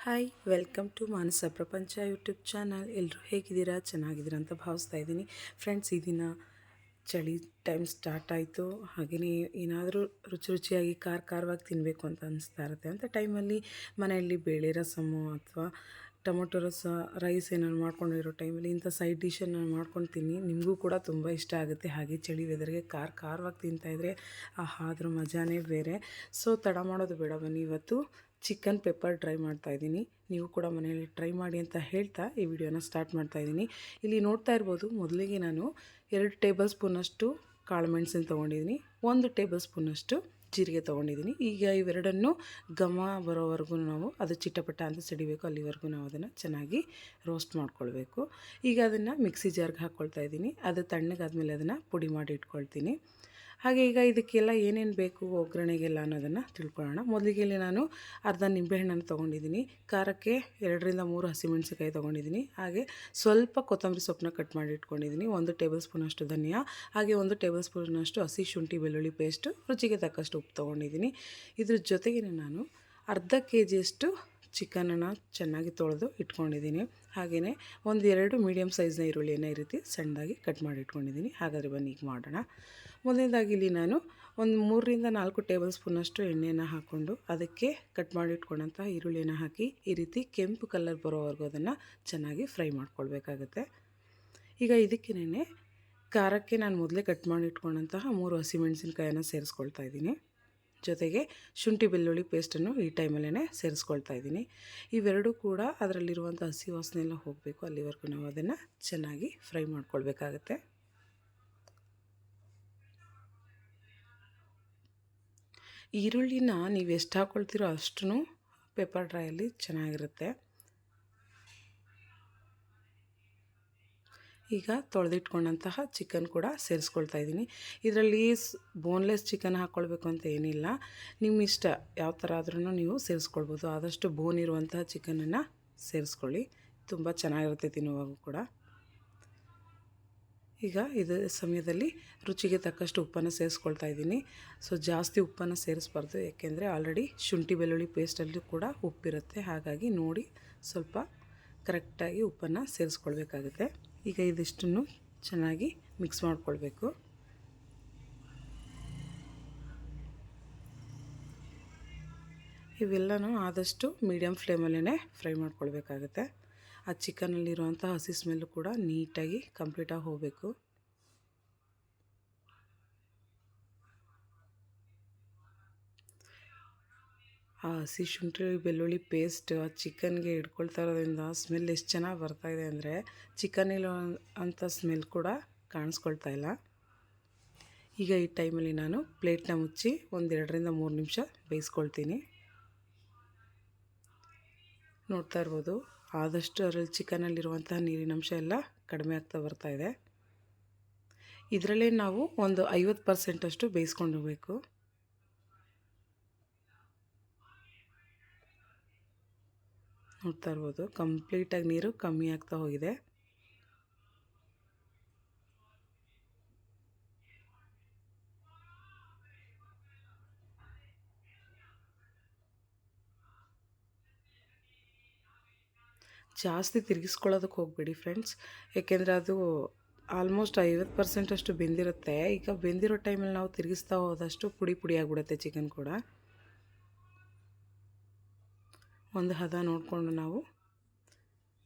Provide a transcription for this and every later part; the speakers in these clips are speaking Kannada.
ಹಾಯ್ ವೆಲ್ಕಮ್ ಟು ಮಾನಸ ಪ್ರಪಂಚ ಯೂಟ್ಯೂಬ್ ಚಾನಲ್. ಎಲ್ಲರೂ ಹೇಗಿದ್ದೀರಾ? ಚೆನ್ನಾಗಿದ್ದೀರಾ ಅಂತ ಭಾವಿಸ್ತಾ ಇದ್ದೀನಿ. ಫ್ರೆಂಡ್ಸ್, ಈ ದಿನ ಚಳಿ ಟೈಮ್ ಸ್ಟಾರ್ಟ್ ಆಯಿತು. ಹಾಗೆಯೇ ಏನಾದರೂ ರುಚಿಯಾಗಿ ಖಾರವಾಗಿ ತಿನ್ನಬೇಕು ಅಂತ ಅನಿಸ್ತಾ ಇರುತ್ತೆ. ಅಂಥ ಟೈಮಲ್ಲಿ ಮನೆಯಲ್ಲಿ ಬೇಳೆ ರಸಮು ಅಥವಾ ಟೊಮೊಟೊ ರಸ, ರೈಸ್ ಏನಾದ್ರು ಮಾಡ್ಕೊಂಡಿರೋ ಟೈಮಲ್ಲಿ ಇಂಥ ಸೈಡ್ ಡಿಶನ್ನು ಮಾಡ್ಕೊಂಡು ತಿನ್ನಿ. ನಿಮಗೂ ಕೂಡ ತುಂಬ ಇಷ್ಟ ಆಗುತ್ತೆ. ಹಾಗೆ ಚಳಿ ವೆದರ್ಗೆ ಖಾರವಾಗಿ ತಿಂತಾಯಿದ್ರೆ ಅದ್ರ ಮಜಾನೇ ಬೇರೆ. ಸೊ ತಡ ಮಾಡೋದು ಬೇಡ, ಬನ್ನಿ ಇವತ್ತು ಚಿಕನ್ ಪೆಪ್ಪರ್ ಡ್ರೈ ಮಾಡ್ತಾಯಿದ್ದೀನಿ. ನೀವು ಕೂಡ ಮನೆಯಲ್ಲಿ ಟ್ರೈ ಮಾಡಿ ಅಂತ ಹೇಳ್ತಾ ಈ ವಿಡಿಯೋನ ಸ್ಟಾರ್ಟ್ ಮಾಡ್ತಾಯಿದ್ದೀನಿ. ಇಲ್ಲಿ ನೋಡ್ತಾ ಇರ್ಬೋದು, ಮೊದಲಿಗೆ ನಾನು 2 ಟೇಬಲ್ ಸ್ಪೂನಷ್ಟು ಕಾಳು ಮೆಣಸನ್ನು ತೊಗೊಂಡಿದ್ದೀನಿ, 1 ಟೇಬಲ್ ಸ್ಪೂನಷ್ಟು ಜೀರಿಗೆ ತೊಗೊಂಡಿದ್ದೀನಿ. ಈಗ ಇವೆರಡನ್ನು ಘಮ ಬರೋವರೆಗೂ ನಾವು ಅದು ಚಿಟಪಟ ಅಂತ ಸಿಡಿಬೇಕು, ಅಲ್ಲಿವರೆಗೂ ನಾವು ಅದನ್ನು ಚೆನ್ನಾಗಿ ರೋಸ್ಟ್ ಮಾಡ್ಕೊಳ್ಬೇಕು. ಈಗ ಅದನ್ನು ಮಿಕ್ಸಿ ಜಾರ್ಗೆ ಹಾಕ್ಕೊಳ್ತಾ ಇದ್ದೀನಿ. ಅದು ತಣ್ಣಗಾದ್ಮೇಲೆ ಅದನ್ನು ಪುಡಿ ಮಾಡಿ ಇಟ್ಕೊಳ್ತೀನಿ. ಹಾಗೆ ಈಗ ಇದಕ್ಕೆಲ್ಲ ಏನೇನು ಬೇಕು ಒಗ್ಗರಣೆಗೆಲ್ಲ ಅನ್ನೋದನ್ನು ತಿಳ್ಕೊಳ್ಳೋಣ. ಮೊದಲಿಗೆ ಇಲ್ಲಿ ನಾನು ಅರ್ಧ ನಿಂಬೆಹಣ್ಣನ್ನು ತೊಗೊಂಡಿದ್ದೀನಿ. ಖಾರಕ್ಕೆ 2ರಿಂದ 3 ಹಸಿಮೆಣಸಿನಕಾಯಿ ತೊಗೊಂಡಿದ್ದೀನಿ. ಹಾಗೆ ಸ್ವಲ್ಪ ಕೊತ್ತಂಬರಿ ಸೊಪ್ಪನ್ನ ಕಟ್ ಮಾಡಿ ಇಟ್ಕೊಂಡಿದ್ದೀನಿ. 1 ಟೇಬಲ್ ಸ್ಪೂನಷ್ಟು ಧನಿಯಾ, ಹಾಗೆ 1 ಟೇಬಲ್ ಸ್ಪೂನಷ್ಟು ಹಸಿ ಶುಂಠಿ ಬೆಳ್ಳುಳ್ಳಿ ಪೇಸ್ಟು, ರುಚಿಗೆ ತಕ್ಕಷ್ಟು ಉಪ್ಪು ತೊಗೊಂಡಿದ್ದೀನಿ. ಇದ್ರ ಜೊತೆಗೆ ನಾನು ಅರ್ಧ ಕೆಜಿಯಷ್ಟು ಚಿಕನನ್ನು ಚೆನ್ನಾಗಿ ತೊಳೆದು ಇಟ್ಕೊಂಡಿದ್ದೀನಿ. ಹಾಗೆಯೇ 1-2 ಮೀಡಿಯಮ್ ಸೈಜ್ನ ಈರುಳ್ಳಿಯನ್ನು ಈ ರೀತಿ ಸಣ್ಣದಾಗಿ ಕಟ್ ಮಾಡಿ ಇಟ್ಕೊಂಡಿದ್ದೀನಿ. ಹಾಗಾದರೆ ಬನ್ನಿ ಈಗ ಮಾಡೋಣ. ಮೊದಲನೇದಾಗಿ ಇಲ್ಲಿ ನಾನು 3ರಿಂದ 4 ಟೇಬಲ್ ಸ್ಪೂನಷ್ಟು ಎಣ್ಣೆಯನ್ನು ಹಾಕ್ಕೊಂಡು ಅದಕ್ಕೆ ಕಟ್ ಮಾಡಿ ಇಟ್ಕೊಂಡಂತಹ ಈರುಳ್ಳಿಯನ್ನು ಹಾಕಿ ಈ ರೀತಿ ಕೆಂಪು ಕಲರ್ ಬರೋವರೆಗೂ ಅದನ್ನು ಚೆನ್ನಾಗಿ ಫ್ರೈ ಮಾಡ್ಕೊಳ್ಬೇಕಾಗತ್ತೆ. ಈಗ ಇದಕ್ಕೇನೆ ಖಾರಕ್ಕೆ ನಾನು ಮೊದಲೇ ಕಟ್ ಮಾಡಿ ಇಟ್ಕೊಂಡಂತಹ 3 ಹಸಿಮೆಣಸಿನಕಾಯನ್ನು ಸೇರಿಸ್ಕೊಳ್ತಾ ಇದ್ದೀನಿ. ಜೊತೆಗೆ ಶುಂಠಿ ಬೆಳ್ಳುಳ್ಳಿ ಪೇಸ್ಟನ್ನು ಈ ಟೈಮಲ್ಲೇ ಸೇರಿಸ್ಕೊಳ್ತಾ ಇದ್ದೀನಿ. ಇವೆರಡೂ ಕೂಡ ಅದರಲ್ಲಿರುವಂಥ ಹಸಿ ವಾಸನೆ ಎಲ್ಲ ಹೋಗಬೇಕು, ಅಲ್ಲಿವರೆಗೂ ನಾವು ಅದನ್ನು ಚೆನ್ನಾಗಿ ಫ್ರೈ ಮಾಡ್ಕೊಳ್ಬೇಕಾಗತ್ತೆ. ಈರುಳ್ಳಿನ ನೀವು ಎಷ್ಟು ಹಾಕ್ಕೊಳ್ತೀರೋ ಅಷ್ಟು ಪೆಪ್ಪರ್ ಡ್ರೈಯಲ್ಲಿ ಚೆನ್ನಾಗಿರುತ್ತೆ. ಈಗ ತೊಳೆದಿಟ್ಕೊಂಡಂತಹ ಚಿಕನ್ ಕೂಡ ಸೇರಿಸ್ಕೊಳ್ತಾ ಇದ್ದೀನಿ. ಇದರಲ್ಲಿ ಬೋನ್ಲೆಸ್ ಚಿಕನ್ ಹಾಕ್ಕೊಳ್ಬೇಕು ಅಂತ ಏನಿಲ್ಲ, ನಿಮ್ಮ ಇಷ್ಟ, ಯಾವ ಥರ ಆದ್ರೂ ನೀವು ಸೇರಿಸ್ಕೊಳ್ಬೋದು. ಆದಷ್ಟು ಬೋನ್ ಇರುವಂತಹ ಚಿಕನನ್ನು ಸೇರಿಸ್ಕೊಳ್ಳಿ, ತುಂಬ ಚೆನ್ನಾಗಿರುತ್ತೆ ತಿನ್ನುವಾಗ ಕೂಡ. ಈಗ ಇದೇ ಸಮಯದಲ್ಲಿ ರುಚಿಗೆ ತಕ್ಕಷ್ಟು ಉಪ್ಪನ್ನು ಸೇರಿಸ್ಕೊಳ್ತಾ ಇದ್ದೀನಿ. ಸೊ ಜಾಸ್ತಿ ಉಪ್ಪನ್ನು ಸೇರಿಸ್ಬಾರ್ದು, ಏಕೆಂದರೆ ಆಲ್ರೆಡಿ ಶುಂಠಿ ಬೆಳ್ಳುಳ್ಳಿ ಪೇಸ್ಟಲ್ಲೂ ಕೂಡ ಉಪ್ಪಿರುತ್ತೆ. ಹಾಗಾಗಿ ನೋಡಿ ಸ್ವಲ್ಪ ಕರೆಕ್ಟಾಗಿ ಉಪ್ಪನ್ನು ಸೇರಿಸ್ಕೊಳ್ಬೇಕಾಗುತ್ತೆ. ಈಗ ಇದಿಷ್ಟನ್ನು ಚೆನ್ನಾಗಿ ಮಿಕ್ಸ್ ಮಾಡಿಕೊಳ್ಬೇಕು. ಇವೆಲ್ಲನೂ ಆದಷ್ಟು ಮೀಡಿಯಮ್ ಫ್ಲೇಮಲ್ಲೇ ಫ್ರೈ ಮಾಡ್ಕೊಳ್ಬೇಕಾಗತ್ತೆ. ಆ ಚಿಕನಲ್ಲಿರುವಂಥ ಹಸಿ ಸ್ಮೆಲ್ಲು ಕೂಡ ನೀಟಾಗಿ ಕಂಪ್ಲೀಟಾಗಿ ಹೋಗಬೇಕು. ಆ ಹಸಿ ಶುಂಠಿ ಬೆಳ್ಳುಳ್ಳಿ ಪೇಸ್ಟ್ ಆ ಚಿಕನ್ಗೆ ಹಿಡ್ಕೊಳ್ತಾ ಇರೋದ್ರಿಂದ ಸ್ಮೆಲ್ ಎಷ್ಟು ಚೆನ್ನಾಗಿ ಬರ್ತಾಯಿದೆ ಅಂದರೆ ಚಿಕನಿರೋ ಅಂಥ ಸ್ಮೆಲ್ ಕೂಡ ಕಾಣಿಸ್ಕೊಳ್ತಾ ಇಲ್ಲ. ಈಗ ಈ ಟೈಮಲ್ಲಿ ನಾನು ಪ್ಲೇಟ್ನ ಮುಚ್ಚಿ 1-2ರಿಂದ 3 ನಿಮಿಷ ಬೇಯಿಸ್ಕೊಳ್ತೀನಿ. ನೋಡ್ತಾ ಇರ್ಬೋದು, ಆದಷ್ಟು ಅದರಲ್ಲಿ ಚಿಕನಲ್ಲಿರುವಂತಹ ನೀರಿನಂಶ ಎಲ್ಲ ಕಡಿಮೆ ಆಗ್ತಾ ಬರ್ತಾಯಿದೆ. ಇದರಲ್ಲೇ ನಾವು ಒಂದು 50% ಬೇಯಿಸ್ಕೊಂಡು ಹೋಗಬೇಕು. ನೋಡ್ತಾ ಇರ್ಬೋದು, ಕಂಪ್ಲೀಟಾಗಿ ನೀರು ಕಮ್ಮಿ ಆಗ್ತಾ ಹೋಗಿದೆ. ಜಾಸ್ತಿ ತಿರುಗಿಸ್ಕೊಳ್ಳೋದಕ್ಕೆ ಹೋಗಬೇಡಿ ಫ್ರೆಂಡ್ಸ್, ಏಕೆಂದರೆ ಅದು ಆಲ್ಮೋಸ್ಟ್ 50% ಬೆಂದಿರುತ್ತೆ. ಈಗ ಬೆಂದಿರೋ ಟೈಮಲ್ಲಿ ನಾವು ತಿರುಗಿಸ್ತಾ ಹೋದಷ್ಟು ಪುಡಿ ಆಗಿಬಿಡುತ್ತೆ ಚಿಕನ್ ಕೂಡ. ಒಂದು ಹದ ನೋಡಿಕೊಂಡು ನಾವು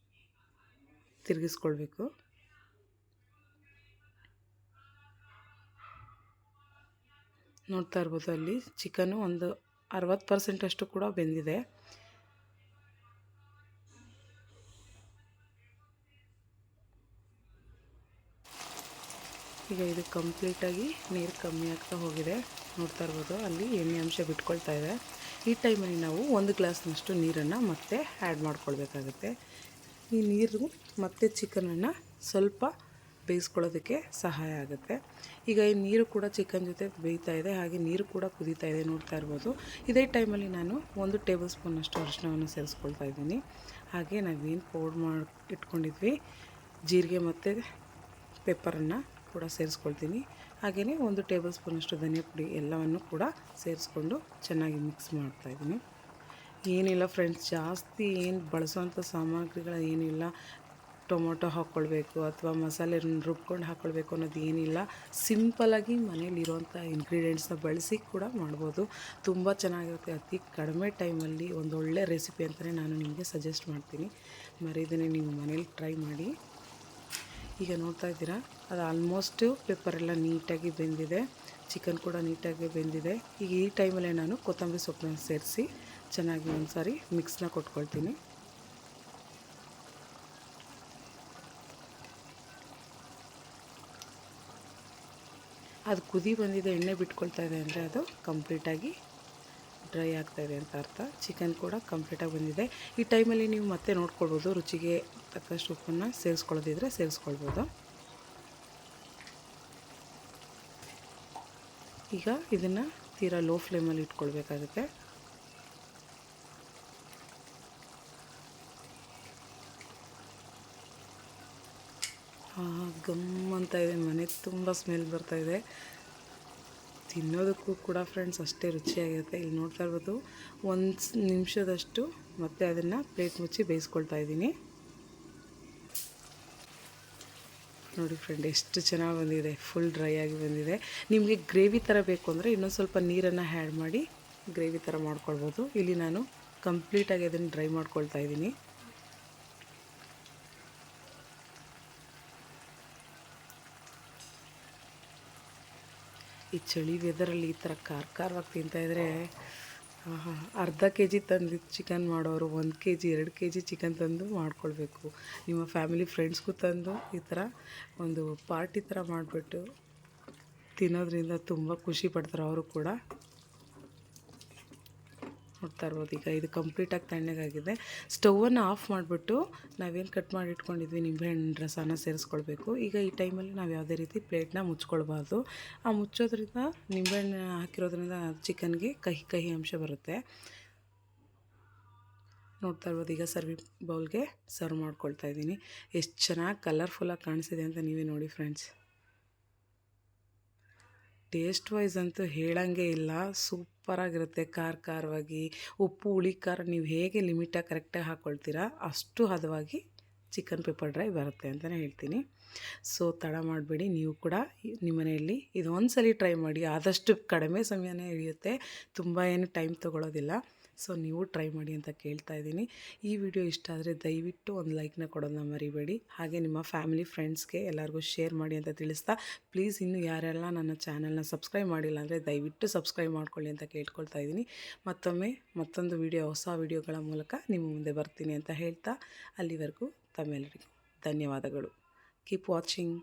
ತಿರುಗಿಸ್ಕೊಳ್ಬೇಕು. ನೋಡ್ತಾ ಇರ್ಬೋದು, ಅಲ್ಲಿ ಚಿಕನ್ನು ಒಂದು 60% ಕೂಡ ಬೆಂದಿದೆ. ಈಗ ಇದು ಕಂಪ್ಲೀಟಾಗಿ ನೀರು ಕಮ್ಮಿ ಆಗ್ತಾ ಹೋಗಿದೆ. ನೋಡ್ತಾ ಇರ್ಬೋದು, ಅಲ್ಲಿ ಎಣ್ಣೆ ಅಂಶ ಬಿಟ್ಕೊಳ್ತಾ ಇದೆ. ಈ ಟೈಮಲ್ಲಿ ನಾವು 1 ಗ್ಲಾಸ್ನಷ್ಟು ನೀರನ್ನು ಮತ್ತೆ ಆ್ಯಡ್ ಮಾಡ್ಕೊಳ್ಬೇಕಾಗತ್ತೆ. ಈ ನೀರು ಮತ್ತೆ ಚಿಕನನ್ನು ಸ್ವಲ್ಪ ಬೇಯಿಸ್ಕೊಳ್ಳೋದಕ್ಕೆ ಸಹಾಯ ಆಗುತ್ತೆ. ಈಗ ಈ ನೀರು ಕೂಡ ಚಿಕನ್ ಜೊತೆ ಬೇಯ್ತಾ ಇದೆ, ಹಾಗೆ ನೀರು ಕೂಡ ಕುದೀತಾ ಇದೆ. ನೋಡ್ತಾ ಇರ್ಬೋದು, ಇದೇ ಟೈಮಲ್ಲಿ ನಾನು 1 ಟೇಬಲ್ ಸ್ಪೂನಷ್ಟು ಅರಿಶಿಣವನ್ನು ಸೇರಿಸ್ಕೊಳ್ತಾ ಇದ್ದೀನಿ. ಹಾಗೆ ನಾವೇನು ಪೌಡ್ರ್ ಮಾಡಿ ಇಟ್ಕೊಂಡಿದ್ವಿ ಜೀರಿಗೆ ಮತ್ತು ಪೆಪ್ಪರನ್ನು ಕೂಡ ಸೇರಿಸ್ಕೊಳ್ತೀನಿ. ಹಾಗೆಯೇ 1 ಟೇಬಲ್ ಸ್ಪೂನಷ್ಟು ಧನಿಯಾ ಪುಡಿ ಎಲ್ಲವನ್ನು ಕೂಡ ಸೇರಿಸ್ಕೊಂಡು ಚೆನ್ನಾಗಿ ಮಿಕ್ಸ್ ಮಾಡ್ತಾಯಿದ್ದೀನಿ. ಏನಿಲ್ಲ ಫ್ರೆಂಡ್ಸ್, ಜಾಸ್ತಿ ಏನು ಬಳಸೋವಂಥ ಸಾಮಗ್ರಿಗಳು ಏನಿಲ್ಲ. ಟೊಮೊಟೊ ಹಾಕ್ಕೊಳ್ಬೇಕು ಅಥವಾ ಮಸಾಲೆ ರುಬ್ಕೊಂಡು ಹಾಕ್ಕೊಳ್ಬೇಕು ಅನ್ನೋದು ಏನಿಲ್ಲ. ಸಿಂಪಲಾಗಿ ಮನೇಲಿರುವಂಥ ಇಂಗ್ರೀಡಿಯೆಂಟ್ಸ್ನ ಬಳಸಿ ಕೂಡ ಮಾಡ್ಬೋದು. ತುಂಬ ಚೆನ್ನಾಗಿರುತ್ತೆ. ಅತಿ ಕಡಿಮೆ ಟೈಮಲ್ಲಿ ಒಂದೊಳ್ಳೆ ರೆಸಿಪಿ ಅಂತಲೇ ನಾನು ನಿಮಗೆ ಸಜೆಸ್ಟ್ ಮಾಡ್ತೀನಿ. ಮರೀದೇ ನೀವು ಮನೇಲಿ ಟ್ರೈ ಮಾಡಿ. ಈಗ ನೋಡ್ತಾ ಇದ್ದೀರಾ, ಅದು ಆಲ್ಮೋಸ್ಟು ಪೆಪ್ಪರೆಲ್ಲ ನೀಟಾಗಿ ಬೆಂದಿದೆ, ಚಿಕನ್ ಕೂಡ ನೀಟಾಗಿ ಬೆಂದಿದೆ. ಈಗ ಈ ಟೈಮಲ್ಲೇ ನಾನು ಕೊತ್ತಂಬರಿ ಸೊಪ್ಪನ್ನ ಸೇರಿಸಿ ಚೆನ್ನಾಗಿ ಒಂದು ಸಾರಿ ಮಿಕ್ಸ್ನ ಕೊಟ್ಕೊಳ್ತೀನಿ. ಅದು ಕುದಿ ಬಂದಿದೆ, ಎಣ್ಣೆ ಬಿಟ್ಕೊಳ್ತಾ ಇದೆ ಅಂದರೆ ಅದು ಕಂಪ್ಲೀಟಾಗಿ ಡ್ರೈ ಆಗ್ತಾಯಿದೆ ಅಂತ ಅರ್ಥ. ಚಿಕನ್ ಕೂಡ ಕಂಪ್ಲೀಟಾಗಿ ಬಂದಿದೆ. ಈ ಟೈಮಲ್ಲಿ ನೀವು ಮತ್ತೆ ನೋಡ್ಕೊಳ್ಬೋದು, ರುಚಿಗೆ ತಕ್ಕಷ್ಟು ಉಪ್ಪನ್ನು ಸೇರಿಸ್ಕೊಳ್ಳೋದಿದ್ರೆ ಸೇರಿಸ್ಕೊಳ್ಬೋದು. ಈಗ ಇದನ್ನು ತೀರಾ ಲೋ ಫ್ಲೇಮಲ್ಲಿ ಇಟ್ಕೊಳ್ಬೇಕಾಗುತ್ತೆ. ಗಮ್ ಅಂತ ಇದೆ, ಮನೆ ತುಂಬ ಸ್ಮೆಲ್ ಬರ್ತಾಯಿದೆ. ತಿನ್ನೋದಕ್ಕೂ ಕೂಡ ಫ್ರೆಂಡ್ಸ್ ಅಷ್ಟೇ ರುಚಿಯಾಗಿರುತ್ತೆ. ಇಲ್ಲಿ ನೋಡ್ತಾ ಇರ್ಬೋದು, ಒಂದು ನಿಮಿಷದಷ್ಟು ಮತ್ತೆ ಅದನ್ನು ಪ್ಲೇಟ್ ಮುಚ್ಚಿ ಬೇಯಿಸ್ಕೊಳ್ತಾ ಇದ್ದೀನಿ. ನೋಡಿ ಫ್ರೆಂಡ್, ಎಷ್ಟು ಚೆನ್ನಾಗಿ ಬಂದಿದೆ, ಫುಲ್ ಡ್ರೈ ಆಗಿ ಬಂದಿದೆ. ನಿಮಗೆ ಗ್ರೇವಿ ಥರ ಬೇಕು ಅಂದರೆ ಇನ್ನೊಂದು ಸ್ವಲ್ಪ ನೀರನ್ನು ಆ್ಯಡ್ ಮಾಡಿ ಗ್ರೇವಿ ಥರ ಮಾಡ್ಕೊಳ್ಬೋದು. ಇಲ್ಲಿ ನಾನು ಕಂಪ್ಲೀಟಾಗಿ ಅದನ್ನು ಡ್ರೈ ಮಾಡ್ಕೊಳ್ತಾ ಇದ್ದೀನಿ. ಈ ಚಳಿ ವೆದರಲ್ಲಿ ಈ ಥರ ಖಾರವಾಗಿ ತಿಂತಾಯಿದ್ರೆ ಅರ್ಧ ಕೆ ಜಿ ತಂದು ಚಿಕನ್ ಮಾಡೋರು 1 K G 2 K G chicken ತಂದು ಮಾಡ್ಕೊಳ್ಬೇಕು. ನಿಮ್ಮ ಫ್ಯಾಮಿಲಿ ಫ್ರೆಂಡ್ಸ್ಗೂ ತಂದು ಈ ಥರ ಒಂದು ಪಾರ್ಟಿ ಥರ ಮಾಡಿಬಿಟ್ಟು ತಿನ್ನೋದ್ರಿಂದ ತುಂಬ ಖುಷಿ ಪಡ್ತಾರೆ ಅವರು ಕೂಡ. ನೋಡ್ತಾ ಇರ್ಬೋದು, ಈಗ ಇದು ಕಂಪ್ಲೀಟಾಗಿ ತಣ್ಣಗಾಗಿದೆ. ಸ್ಟವನ್ನು ಆಫ್ ಮಾಡಿಬಿಟ್ಟು ನಾವೇನು ಕಟ್ ಮಾಡಿ ಇಟ್ಕೊಂಡಿದ್ವಿ ನಿಂಬೆಹಣ್ಣು ರಸನ ಸೇರಿಸ್ಕೊಳ್ಬೇಕು. ಈಗ ಈ ಟೈಮಲ್ಲಿ ನಾವು ಯಾವುದೇ ರೀತಿ ಪ್ಲೇಟ್ನ ಮುಚ್ಕೊಳ್ಬಾರ್ದು. ಆ ಮುಚ್ಚೋದ್ರಿಂದ ನಿಂಬೆಹಣ್ಣು ಹಾಕಿರೋದ್ರಿಂದ ಚಿಕನ್ಗೆ ಕಹಿ ಅಂಶ ಬರುತ್ತೆ. ನೋಡ್ತಾ ಇರ್ಬೋದು, ಈಗ ಸರ್ವಿಂಗ್ ಬೌಲ್ಗೆ ಸರ್ವ್ ಮಾಡ್ಕೊಳ್ತಾ ಇದ್ದೀನಿ. ಎಷ್ಟು ಚೆನ್ನಾಗಿ ಕಲರ್ಫುಲ್ಲಾಗಿ ಕಾಣಿಸಿದೆ ಅಂತ ನೀವೇ ನೋಡಿ ಫ್ರೆಂಡ್ಸ್. ಟೇಸ್ಟ್ ವೈಸ್ ಅಂತೂ ಹೇಳೋಂಗೆ ಇಲ್ಲ, ಸೂಪರಾಗಿರುತ್ತೆ. ಖಾರವಾಗಿ ಉಪ್ಪು ಹುಳಿ ಖಾರ ನೀವು ಹೇಗೆ ಲಿಮಿಟಾಗಿ ಕರೆಕ್ಟಾಗಿ ಹಾಕ್ಕೊಳ್ತೀರಾ ಅಷ್ಟು ಹದವಾಗಿ ಚಿಕನ್ ಪೆಪ್ಪರ್ ಡ್ರೈ ಬರುತ್ತೆ ಅಂತಲೇ ಹೇಳ್ತೀನಿ. ಸೊ ತಡ ಮಾಡಬೇಡಿ, ನೀವು ಕೂಡ ನಿಮ್ಮ ಮನೆಯಲ್ಲಿ ಇದು ಒಂದ್ಸಲಿ ಟ್ರೈ ಮಾಡಿ. ಆದಷ್ಟು ಕಡಿಮೆ ಸಮಯನೇ ಹಿಡಿಯುತ್ತೆ, ತುಂಬ ಏನು ಟೈಮ್ ತೊಗೊಳ್ಳೋದಿಲ್ಲ. ಸೊ ನೀವು ಟ್ರೈ ಮಾಡಿ ಅಂತ ಕೇಳ್ತಾ ಇದ್ದೀನಿ. ಈ ವಿಡಿಯೋ ಇಷ್ಟ ಆದರೆ ದಯವಿಟ್ಟು ಒಂದು ಲೈಕ್ನ ಕೊಡೋದನ್ನ ಮರಿಬೇಡಿ. ಹಾಗೆ ನಿಮ್ಮ ಫ್ಯಾಮಿಲಿ ಫ್ರೆಂಡ್ಸ್ಗೆ ಎಲ್ಲರಿಗೂ ಶೇರ್ ಮಾಡಿ ಅಂತ ತಿಳಿಸ್ತಾ, ಪ್ಲೀಸ್ ಇನ್ನೂ ಯಾರೆಲ್ಲ ನನ್ನ ಚಾನಲ್ನ ಸಬ್ಸ್ಕ್ರೈಬ್ ಮಾಡಿಲ್ಲ ಅಂದರೆ ದಯವಿಟ್ಟು ಸಬ್ಸ್ಕ್ರೈಬ್ ಮಾಡ್ಕೊಳ್ಳಿ ಅಂತ ಕೇಳ್ಕೊಳ್ತಾ ಇದ್ದೀನಿ. ಮತ್ತೊಮ್ಮೆ ಮತ್ತೊಂದು ಹೊಸ ವಿಡಿಯೋಗಳ ಮೂಲಕ ನಿಮ್ಮ ಮುಂದೆ ಬರ್ತೀನಿ ಅಂತ ಹೇಳ್ತಾ, ಅಲ್ಲಿವರೆಗೂ ತಮ್ಮೆಲ್ಲರಿಗೂ ಧನ್ಯವಾದಗಳು. Keep watching.